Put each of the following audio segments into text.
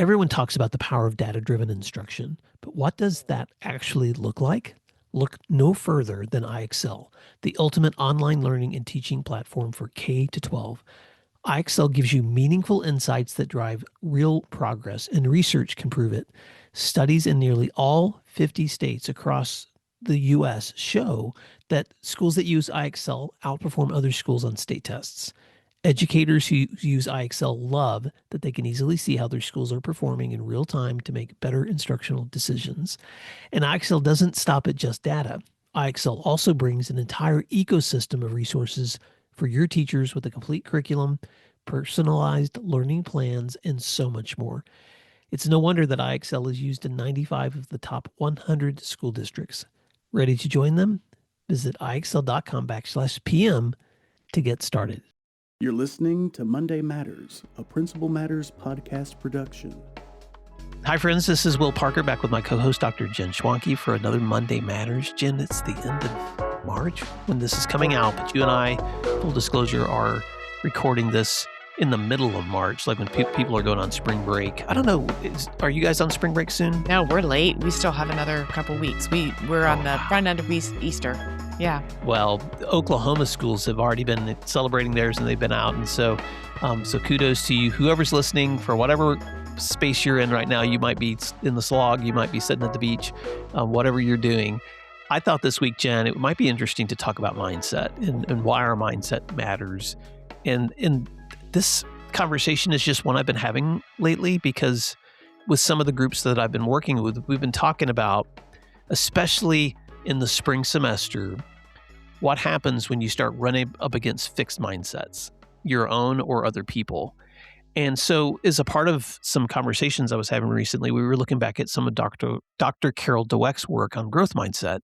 Everyone talks about the power of data-driven instruction, but what does that actually look like? Look no further than iExcel, the ultimate online learning and teaching platform for K to 12. iExcel gives you meaningful insights that drive real progress, and research can prove it. Studies in nearly all 50 states across the U.S. show that schools that use iExcel outperform other schools on state tests. Educators who use iExcel love that they can easily see how their schools are performing in real time to make better instructional decisions. And iExcel doesn't stop at just data. iExcel also brings an entire ecosystem of resources for your teachers with a complete curriculum, personalized learning plans, and so much more. It's no wonder that iExcel is used in 95 of the top 100 school districts. Ready to join them? Visit iexcel.com/PM to get started. You're listening to Monday Matters, a Principal Matters podcast production. Hi, friends. This is Will Parker back with my co-host, Dr. Jen Schwanke, for another Monday Matters. Jen, it's the end of March when this is coming out, but you and I, full disclosure, are recording this in the middle of March, like when people are going on spring break. I don't know. Are you guys on spring break soon? No, we're late. We still have another couple weeks. We're on the front end of Easter. Yeah. Well, Oklahoma schools have already been celebrating theirs and they've been out. And so kudos to you. Whoever's listening, for whatever space you're in right now, you might be in the slog, you might be sitting at the beach, whatever you're doing. I thought this week, Jen, it might be interesting to talk about mindset and why our mindset matters. And this conversation is just one I've been having lately because with some of the groups that I've been working with, we've been talking about, especially in the spring semester, what happens when you start running up against fixed mindsets, your own or other people. And so as a part of some conversations I was having recently, we were looking back at some of Dr. Carol Dweck's work on growth mindset.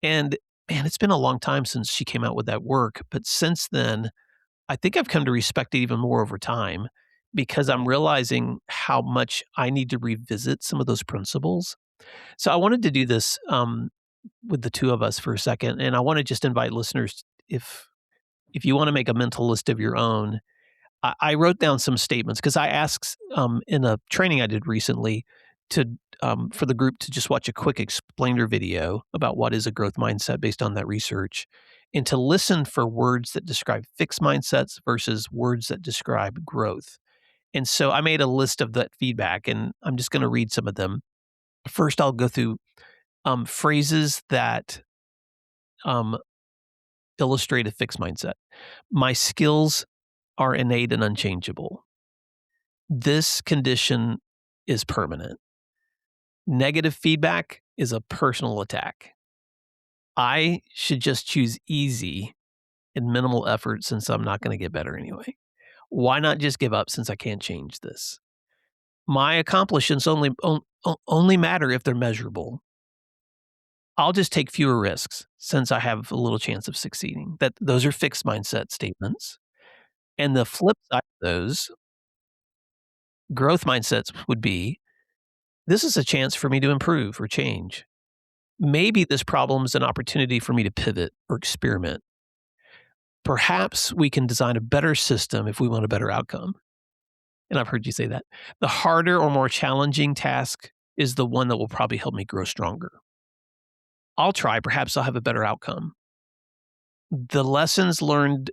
And man, it's been a long time since she came out with that work. But since then, I think I've come to respect it even more over time because I'm realizing how much I need to revisit some of those principles. So I wanted to do this with the two of us for a second. And I want to just invite listeners, if you want to make a mental list of your own, I wrote down some statements because I asked in a training I did recently for the group to just watch a quick explainer video about what is a growth mindset based on that research, and to listen for words that describe fixed mindsets versus words that describe growth. And so I made a list of that feedback, and I'm just going to read some of them. First, I'll go through phrases that illustrate a fixed mindset. My skills are innate and unchangeable. This condition is permanent. Negative feedback is a personal attack. I should just choose easy and minimal effort since I'm not going to get better anyway. Why not just give up since I can't change this? My accomplishments only matter if they're measurable. I'll just take fewer risks since I have a little chance of succeeding. Those are fixed mindset statements. And the flip side of those growth mindsets would be, this is a chance for me to improve or change. Maybe this problem is an opportunity for me to pivot or experiment. Perhaps we can design a better system if we want a better outcome. And I've heard you say that. The harder or more challenging task is the one that will probably help me grow stronger. I'll try, perhaps I'll have a better outcome. The lessons learned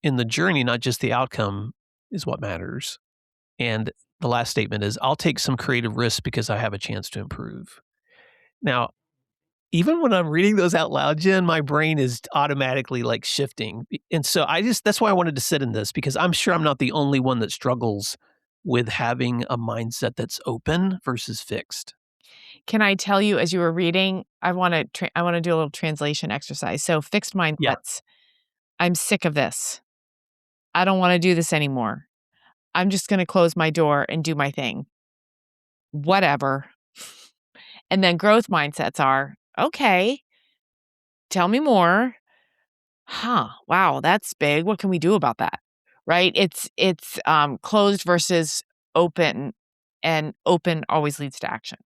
in the journey, not just the outcome, is what matters. And the last statement is, I'll take some creative risks because I have a chance to improve. Now, even when I'm reading those out loud, Jen, my brain is automatically like shifting. And so that's why I wanted to sit in this, because I'm sure I'm not the only one that struggles with having a mindset that's open versus fixed. Can I tell you, as you were reading, I want to do a little translation exercise. So fixed mindsets. Yeah. I'm sick of this. I don't want to do this anymore. I'm just going to close my door and do my thing. Whatever. And then growth mindsets are, okay, tell me more. Wow, that's big. What can we do about that? Right? It's closed versus open, and open always leads to action.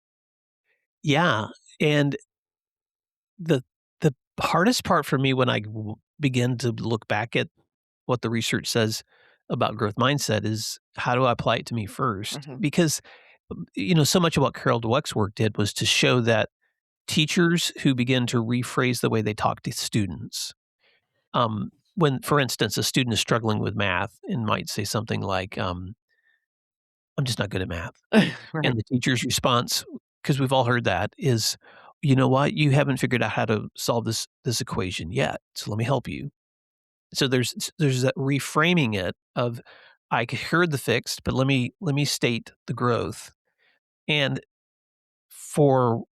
Yeah. And the hardest part for me when I begin to look back at what the research says about growth mindset is, how do I apply it to me first? Mm-hmm. Because so much of what Carol Dweck's work did was to show that teachers who begin to rephrase the way they talk to students, when, for instance, a student is struggling with math and might say something like, I'm just not good at math. Right. And the teacher's response, because we've all heard that, is, you know what? You haven't figured out how to solve this equation yet. So let me help you. So there's that reframing it of, I heard the fixed, but let me state the growth. And for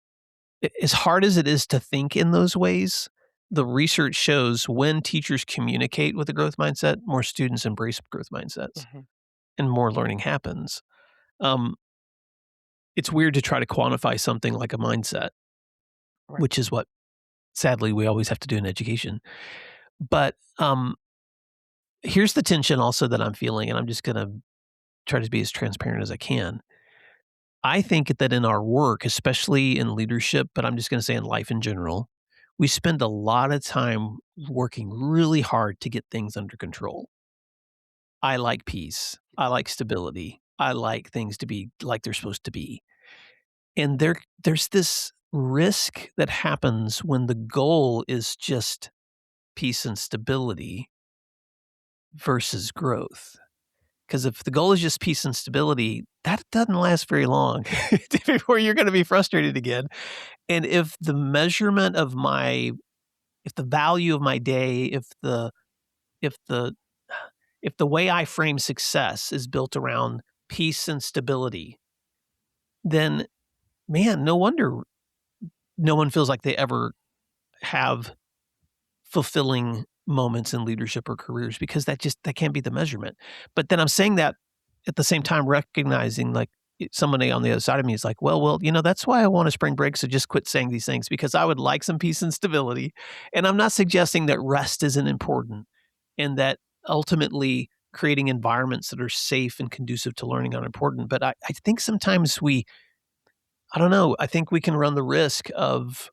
as hard as it is to think in those ways, the research shows when teachers communicate with a growth mindset, more students embrace growth mindsets Mhm. and more learning happens. Um, it's weird to try to quantify something like a mindset, Right. which is what sadly we always have to do in education. But here's the tension also that I'm feeling, and I'm just going to try to be as transparent as I can. I think that in our work, especially in leadership, but I'm just going to say in life in general, we spend a lot of time working really hard to get things under control. I like peace. I like stability. I like things to be like they're supposed to be. And there's this risk that happens when the goal is just peace and stability versus growth. Because if the goal is just peace and stability, that doesn't last very long before you're going to be frustrated again. And if the measurement of if the value of my day, if the if the way I frame success is built around peace and stability, then man, no wonder no one feels like they ever have fulfilling moments in leadership or careers, because that can't be the measurement. But then I'm saying that at the same time recognizing, like, somebody on the other side of me is like, well, that's why I want a spring break. So just quit saying these things, because I would like some peace and stability. And I'm not suggesting that rest isn't important, and that ultimately creating environments that are safe and conducive to learning are important. But I think sometimes I don't know, I think we can run the risk of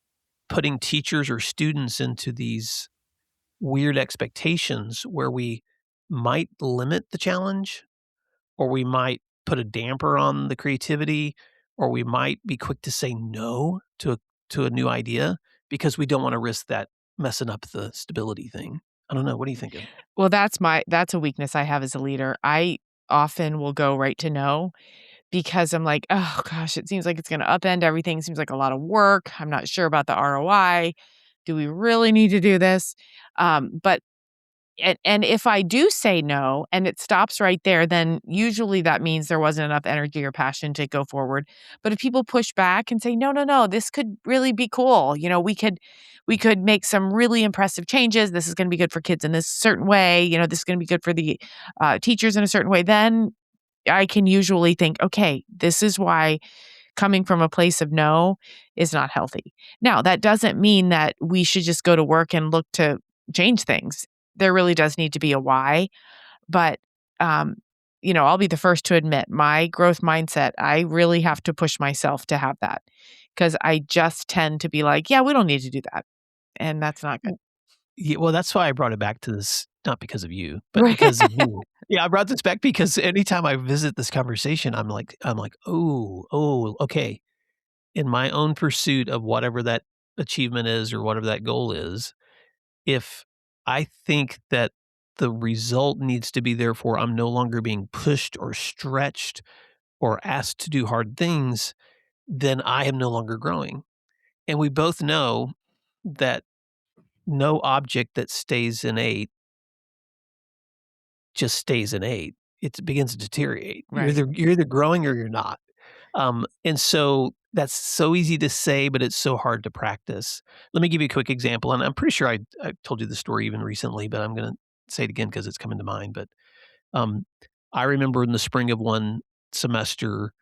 putting teachers or students into these weird expectations where we might limit the challenge, or we might put a damper on the creativity, or we might be quick to say no to a new idea because we don't want to risk that messing up the stability thing. I don't know. What are you thinking? Well, that's a weakness I have as a leader. I often will go right to no because I'm like, "Oh gosh, it seems like it's gonna upend everything. Seems like a lot of work. I'm not sure about the ROI. Do we really need to do this?" But and if I do say no and it stops right there, then usually that means there wasn't enough energy or passion to go forward. But if people push back and say, "No, no, no, this could really be cool. We could make some really impressive changes. This is going to be good for kids in this certain way. This is going to be good for the teachers in a certain way." Then I can usually think, "Okay, this is why coming from a place of no is not healthy." Now, that doesn't mean that we should just go to work and look to change things. There really does need to be a why, but, um, I'll be the first to admit my growth mindset, I really have to push myself to have that because I just tend to be like, "Yeah, we don't need to do that," and that's not good. Yeah, well, that's why I brought it back to this, not because of you, but Right. because of you. Yeah, I brought this back because anytime I visit this conversation, I'm like, oh, okay. In my own pursuit of whatever that achievement is or whatever that goal is, if I think that the result needs to be, therefore I'm no longer being pushed or stretched or asked to do hard things, then I am no longer growing. And we both know that no object that stays innate just stays innate. It begins to deteriorate. Right. You're either growing or you're not. And so that's so easy to say, but it's so hard to practice. Let me give you a quick example, and I'm pretty sure I told you the story even recently, but I'm going to say it again because it's coming to mind. But um, I remember in the spring of one semester,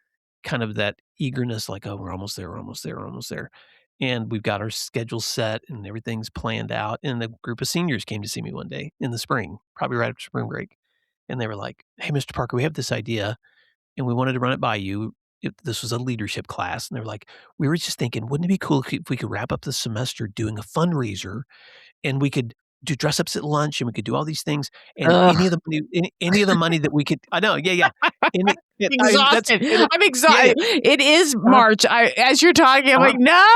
kind of that eagerness, like, oh, we're almost there, we're almost there, we're almost there. And we've got our schedule set and everything's planned out. And a group of seniors came to see me one day in the spring, probably right after spring break. And they were like, "Hey, Mr. Parker, we have this idea and we wanted to run it by you." This was a leadership class. And they were like, "We were just thinking, wouldn't it be cool if we could wrap up the semester doing a fundraiser, and we could do dress ups at lunch, and we could do all these things, and Ugh. any of the money that we could. I know, yeah. Any, Exhausted. I'm exhausted. yeah. It is March. As you're talking, I'm like, no.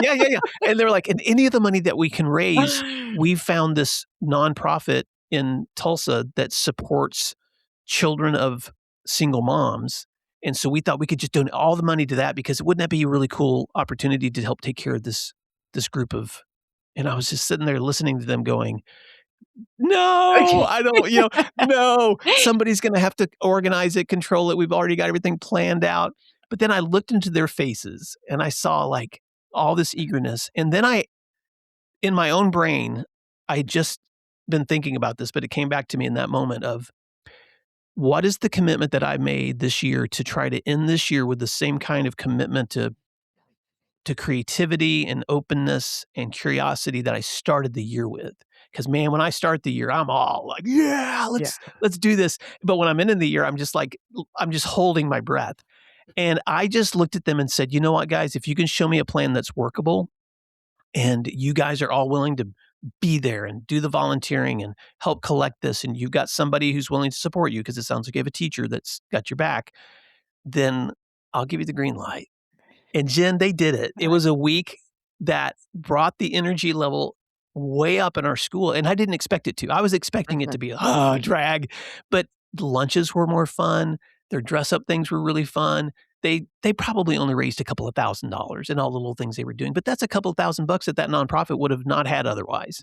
Yeah. And they're like, and any of the money that we can raise, we found this nonprofit in Tulsa that supports children of single moms. And so we thought we could just donate all the money to that, because wouldn't that be a really cool opportunity to help take care of this group of, and I was just sitting there listening to them going, no, I don't, no, somebody's going to have to organize it, control it. We've already got everything planned out. But then I looked into their faces and I saw like all this eagerness. And then in my own brain, I had just been thinking about this, but it came back to me in that moment of, what is the commitment that I made this year to try to end this year with the same kind of commitment to creativity and openness and curiosity that I started the year with? Because man, when I start the year, I'm all like, yeah, let's do this. But when I'm ending the year, I'm just holding my breath. And I just looked at them and said, you know what, guys, if you can show me a plan that's workable, and you guys are all willing to be there and do the volunteering and help collect this, and you've got somebody who's willing to support you, because it sounds like you have a teacher that's got your back, then I'll give you the green light. And Jen, they did it. It was a week that brought the energy level way up in our school, and I didn't expect it to. I was expecting it to be a drag, but the lunches were more fun. Their dress up things were really fun. They probably only raised a couple of $1,000s in all the little things they were doing, but that's a couple of $1,000 that nonprofit would have not had otherwise.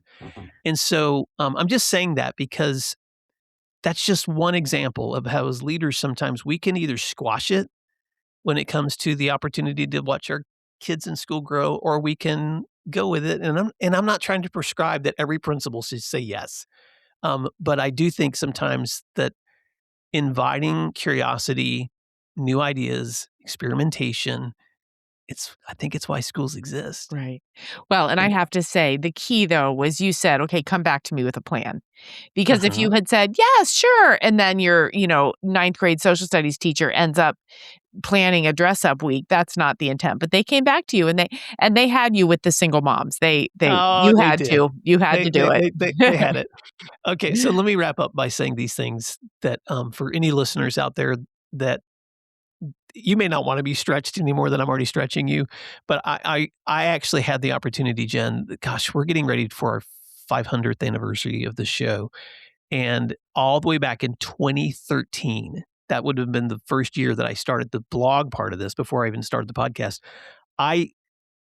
And so I'm just saying that because that's just one example of how, as leaders, sometimes we can either squash it when it comes to the opportunity to watch our kids in school grow, or we can go with it. And I'm not trying to prescribe that every principal should say yes. But I do think sometimes that inviting curiosity, new ideas, experimentation, I think it's why schools exist. Right. Well, and I have to say, the key though was you said, okay, come back to me with a plan. Because if you had said, yes, sure, and then your, ninth grade social studies teacher ends up planning a dress up week, that's not the intent. But they came back to you, and they had you with the single moms. You had to do it. They had it. Okay, so let me wrap up by saying these things that for any listeners out there, that you may not want to be stretched any more than I'm already stretching you, but I actually had the opportunity, Jen. Gosh, we're getting ready for our 500th anniversary of the show, and all the way back in 2013, that would have been the first year that I started the blog part of this before I even started the podcast. I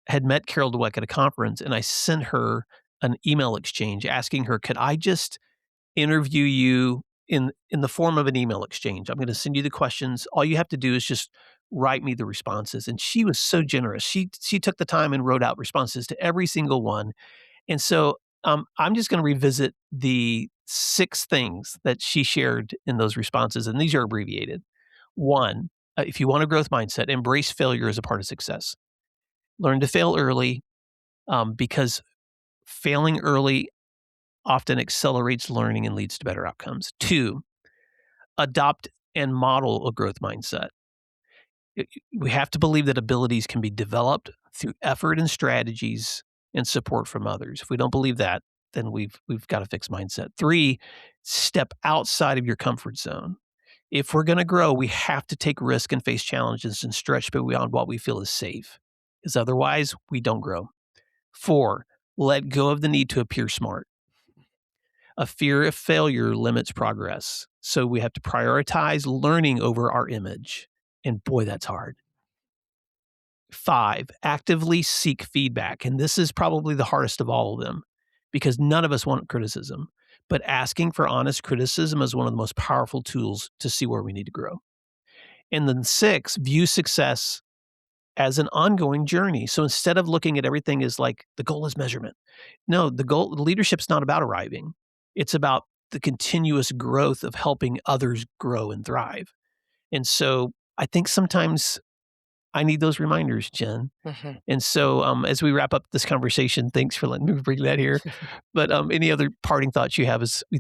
had met Carol Dweck at a conference, and I sent her an email exchange asking her, could I just interview you in the form of an email exchange? I'm going to send you the questions. All you have to do is just write me the responses. And she was so generous. She took the time and wrote out responses to every single one. And so I'm just going to revisit the 6 things that she shared in those responses. And these are abbreviated. 1, if you want a growth mindset, embrace failure as a part of success. Learn to fail early, because failing early often accelerates learning and leads to better outcomes. 2, adopt and model a growth mindset. We have to believe that abilities can be developed through effort and strategies and support from others. If we don't believe that, then we've got to fix mindset. 3, step outside of your comfort zone. If we're going to grow, we have to take risk and face challenges and stretch beyond what we feel is safe, because otherwise we don't grow. 4, let go of the need to appear smart. A fear of failure limits progress. So we have to prioritize learning over our image. And boy, that's hard. 5, actively seek feedback. And this is probably the hardest of all of them, because none of us want criticism. But asking for honest criticism is one of the most powerful tools to see where we need to grow. And then 6, view success as an ongoing journey. So instead of looking at everything as like the goal is measurement, no, the leadership's not about arriving. It's about the continuous growth of helping others grow and thrive. And so I think sometimes I need those reminders, Jen. And so as we wrap up this conversation, thanks for letting me bring that here. But any other parting thoughts you have as we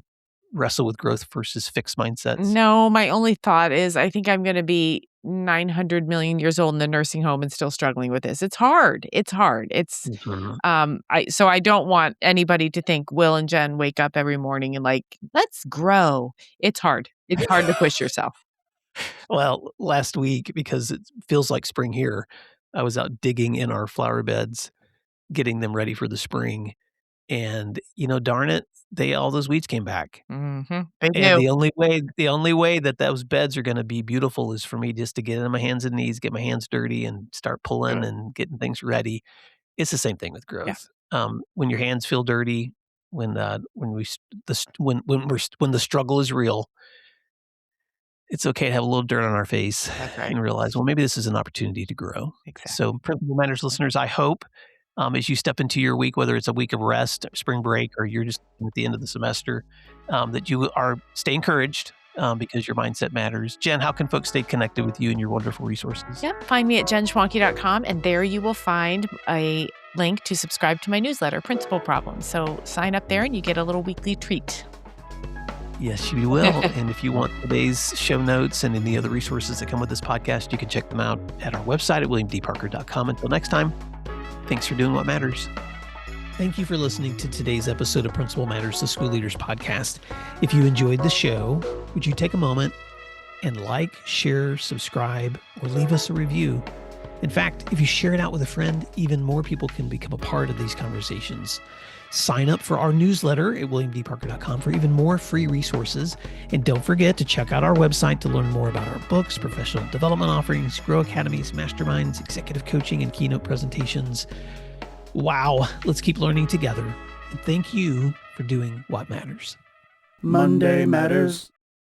wrestle with growth versus fixed mindsets? No, my only thought is I think I'm going to be 900 million years old in the nursing home and still struggling with this. It's hard. It's hard. Mhm. So I don't want anybody to think Will and Jen wake up every morning and like, let's grow. It's hard. It's hard to push yourself. Well, last week, because it feels like spring here, I was out digging in our flower beds, getting them ready for the spring. And, darn it, all those weeds came back. Mm-hmm. They And do. the only way that those beds are gonna be beautiful is for me just to get on my hands and knees, get my hands dirty, and start pulling and getting things ready. It's the same thing with Yeah. growth. When your hands feel dirty, when the struggle is real, it's okay to have a little dirt on our face That's right. and realize, well, maybe this is an opportunity to grow. Exactly. So, Principal Matters listeners, I hope, as you step into your week, whether it's a week of rest, spring break, or you're just at the end of the semester, that you stay encouraged, because your mindset matters. Jen, how can folks stay connected with you and your wonderful resources? Yep. Find me at jenschwanke.com, and there you will find a link to subscribe to my newsletter, Principal Problems. So sign up there and you get a little weekly treat. Yes, you will. And if you want today's show notes and any other resources that come with this podcast, you can check them out at our website at williamdparker.com. Until next time, thanks for doing what matters. Thank you for listening to today's episode of Principal Matters, the School Leaders Podcast. If you enjoyed the show, would you take a moment and like, share, subscribe, or leave us a review? In fact, if you share it out with a friend, even more people can become a part of these conversations. Sign up for our newsletter at williamdparker.com for even more free resources. And don't forget to check out our website to learn more about our books, professional development offerings, Grow Academies, masterminds, executive coaching, and keynote presentations. Wow, let's keep learning together. And thank you for doing what matters. Monday Matters.